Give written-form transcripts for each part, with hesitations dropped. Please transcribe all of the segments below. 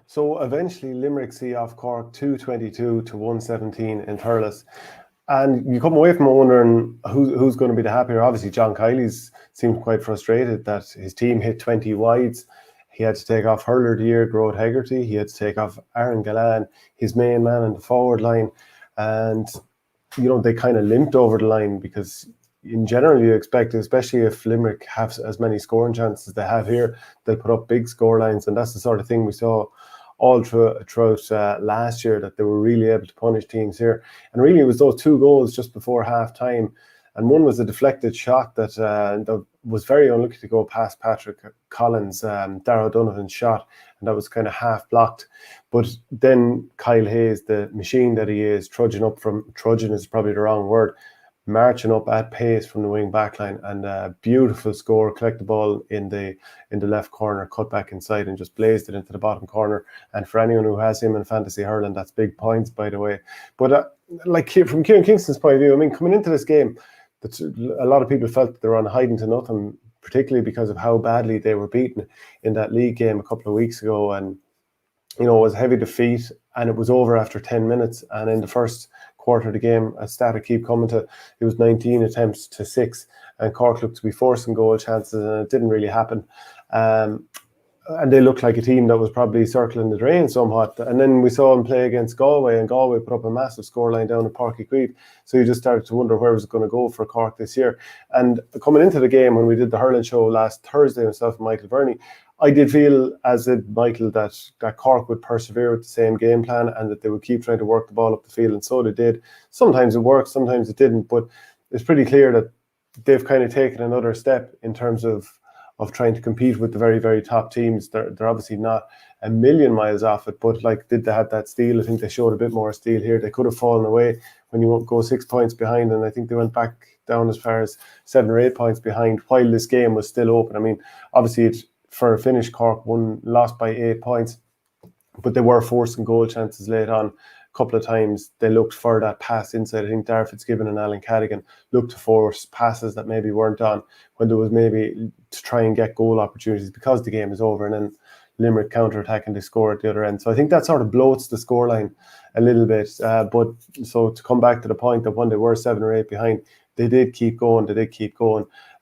So eventually Limerick see off Cork 222 to 117 in Thurles. And you come away from it wondering who's going to be the happier. Obviously, John Kiley's seemed quite frustrated that his team hit 20 wides. He had to take off hurler of the year, Grode Hegarty. He had to take off Aaron Gallan, his main man in the forward line. And, they kind of limped over the line because in general you expect, especially if Limerick have as many scoring chances as they have here, they'll put up big score lines. And that's the sort of thing we saw all throughout last year, that they were really able to punish teams here. And really it was those 2 goals just before half time. And one was a deflected shot that was very unlucky to go past Patrick Collins, Darragh Donovan's shot, and that was kind of half blocked. But then Kyle Hayes, the machine that he is, trudging is probably the wrong word, marching up at pace from the wing back line, and a beautiful score, collect the ball in the left corner, cut back inside and just blazed it into the bottom corner. And for anyone who has him in fantasy hurling, that's big points, by the way. But from Kieran Kingston's point of view, I mean, coming into this game, a lot of people felt they were on hiding to nothing, particularly because of how badly they were beaten in that league game a couple of weeks ago. And it was a heavy defeat, and it was over after 10 minutes. And in the first quarter of the game, a stat I keep coming to, it was 19 attempts to 6, and Cork looked to be forcing goal chances, and it didn't really happen. And they looked like a team that was probably circling the drain somewhat. And then we saw them play against Galway, and Galway put up a massive scoreline down at Páirc Uí Chaoimh. So you just started to wonder where was it going to go for Cork this year. And coming into the game, when we did the hurling show last Thursday, myself and Michael Burney, I did feel, as did Michael, that Cork would persevere with the same game plan and that they would keep trying to work the ball up the field. And so they did. Sometimes it worked, sometimes it didn't. But it's pretty clear that they've kind of taken another step in terms of trying to compete with the very, very top teams. They're obviously not a million miles off it, but did they have that steel? I think they showed a bit more steel here. They could have fallen away when you won't go 6 points behind, and I think they went back down as far as 7 or 8 points behind while this game was still open. I mean, obviously for a finish, Cork lost by 8 points, but they were forcing goal chances late on. Couple of times they looked for that pass inside. I think Darragh Fitzgibbon and Alan Cadigan looked to force passes that maybe weren't on when there was maybe to try and get goal opportunities because the game is over, and then Limerick counter-attack and they score at the other end. So I think that sort of bloats the scoreline a little bit. But so to come back to the point that when they were 7 or 8 behind, they did keep going.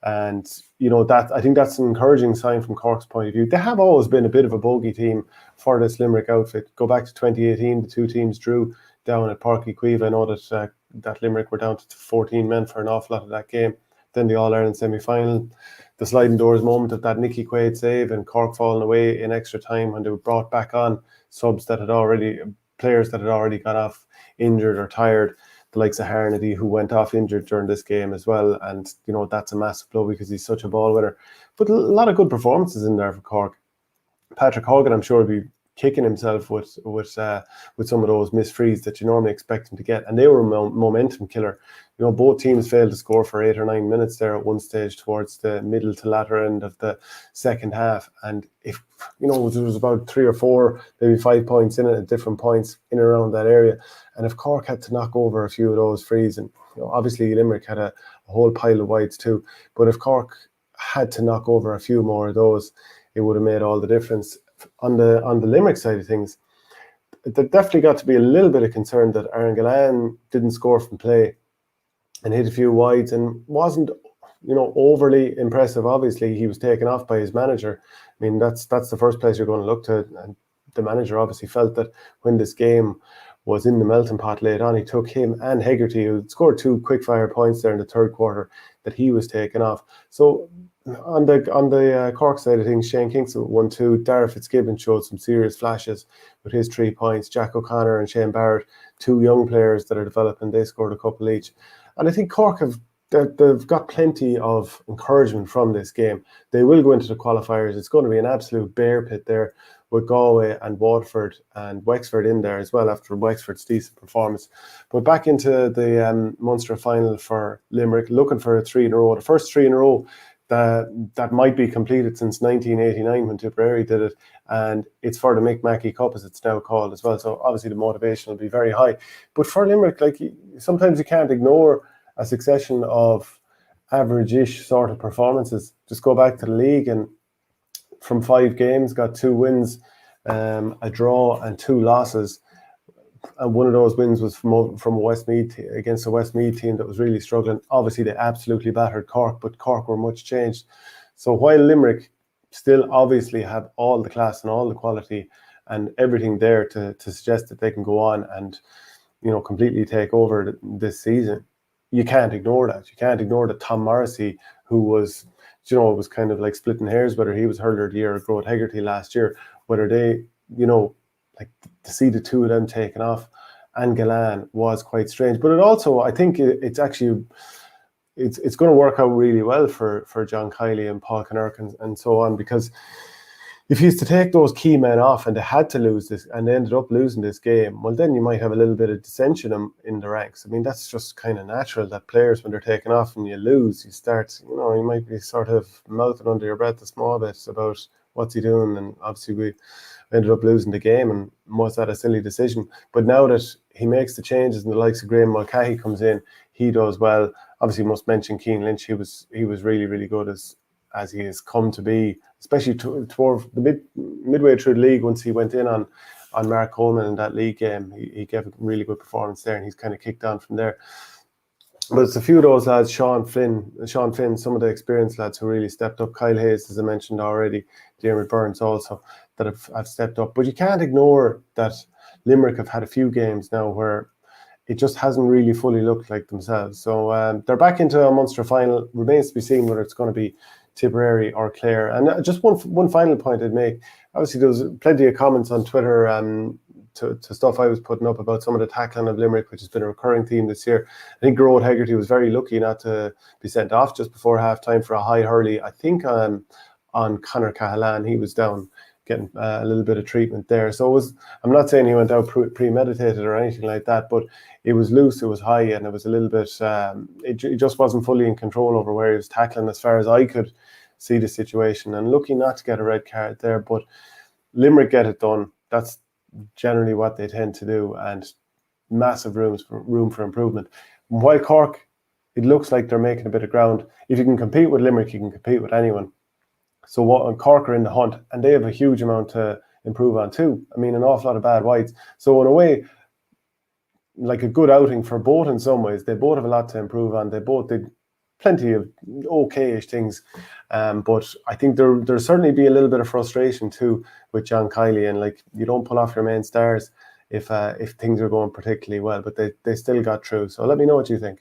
And that, I think that's an encouraging sign from Cork's point of view. They have always been a bit of a bogey team for this Limerick outfit. Go back to 2018, the 2 teams drew down at Páirc Uí Chaoimh. I know that Limerick were down to 14 men for an awful lot of that game. Then the All-Ireland semi-final, the sliding doors moment of that Nicky Quaid save, and Cork falling away in extra time when they were brought back on players that had already gone off injured or tired. The likes of Harnedy, who went off injured during this game as well. And, that's a massive blow because he's such a ball winner. But a lot of good performances in there for Cork. Patrick Hogan, I'm sure, will be kicking himself with some of those missed frees that you normally expect him to get. And they were a momentum killer. Both teams failed to score for 8 or 9 minutes there at one stage towards the middle to latter end of the second half. And if, there was about 3 or 4, maybe 5 points in it at different points in and around that area. And if Cork had to knock over a few of those frees, and obviously Limerick had a whole pile of wides too, but if Cork had to knock over a few more of those, it would have made all the difference. On the Limerick side of things, there definitely got to be a little bit of concern that Aaron Gallan didn't score from play and hit a few wides and wasn't, overly impressive. Obviously, he was taken off by his manager. I mean, that's the first place you're going to look to. And the manager obviously felt that when this game was in the melting pot late on, he took him and Hegarty, who scored 2 quick-fire points there in the third quarter, that he was taken off. So on the Cork side of things, Shane Kingston 1-2. Darragh Fitzgibbon showed some serious flashes with his 3 points. Jack O'Connor and Shane Barrett, 2 young players that are developing, they scored a couple each. And I think Cork they've got plenty of encouragement from this game. They will go into the qualifiers. It's going to be an absolute bear pit there with Galway and Waterford and Wexford in there as well after Wexford's decent performance. But back into the Munster final for Limerick, looking for a 3 in a row. The first 3 in a row that might be completed since 1989 when Tipperary did it, and it's for the Mick Mackey Cup as it's now called as well. So obviously the motivation will be very high. But for Limerick, sometimes you can't ignore a succession of average-ish sort of performances. Just go back to the league and from 5 games, got 2 wins, a draw and 2 losses. And one of those wins was from a Westmeath against a Westmeath team that was really struggling. Obviously, they absolutely battered Cork, but Cork were much changed. So while Limerick still obviously have all the class and all the quality and everything there to suggest that they can go on and, you know, completely take over this season, you can't ignore that. You can't ignore that Tom Morrissey, who was, you know, it was kind of like splitting hairs whether he was hurler of the year or Growth Hegarty last year, whether they, you know, like to see the two of them taken off and Galan was quite strange. But it also, I think it's actually, it's going to work out really well for John Kiley and Paul Kinnerk and so on, because if he's to take those key men off and they had to lose this and they ended up losing this game, well, then you might have a little bit of dissension in the ranks. I mean, that's just kind of natural that players, when they're taken off and you lose, you start, you know, you might be sort of mouthing under your breath a small bit about what's he doing. And obviously we ended up losing the game, and was that a silly decision? But now that he makes the changes and the likes of Graham Mulcahy comes in, he does well. Obviously, must mention Cian Lynch. He was really, really good as he has come to be, especially toward the midway through the league. Once he went in on Mark Coleman in that league game, he gave a really good performance there, and he's kind of kicked on from there. But it's a few of those lads, Sean Finn, some of the experienced lads who really stepped up. Kyle Hayes, as I mentioned already, Diarmaid Burns also, that have stepped up. But you can't ignore that Limerick have had a few games now where it just hasn't really fully looked like themselves. So they're back into a Munster final. Remains to be seen whether it's going to be Tipperary or Clare. And just one final point I'd make. Obviously, there was plenty of comments on Twitter to stuff I was putting up about some of the tackling of Limerick, which has been a recurring theme this year. I think Growth Hegarty was very lucky not to be sent off just before half-time for a high hurley. I think on Conor Cahalane, he was down getting a little bit of treatment there. So I'm not saying he went out premeditated or anything like that, but it was loose, it was high, and it was a little bit, it just wasn't fully in control over where he was tackling as far as I could see the situation. And lucky not to get a red card there, but Limerick get it done. That's generally what they tend to do, and massive room for improvement. While Cork, it looks like they're making a bit of ground. If you can compete with Limerick, you can compete with anyone. So Cork are in the hunt, and they have a huge amount to improve on too. I mean, an awful lot of bad whites. So in a way, like a good outing for both in some ways. They both have a lot to improve on. They both did plenty of okay-ish things. But I think there'll certainly be a little bit of frustration too with John Kiley, and like, you don't pull off your main stars if things are going particularly well, but they still got through. So let me know what you think.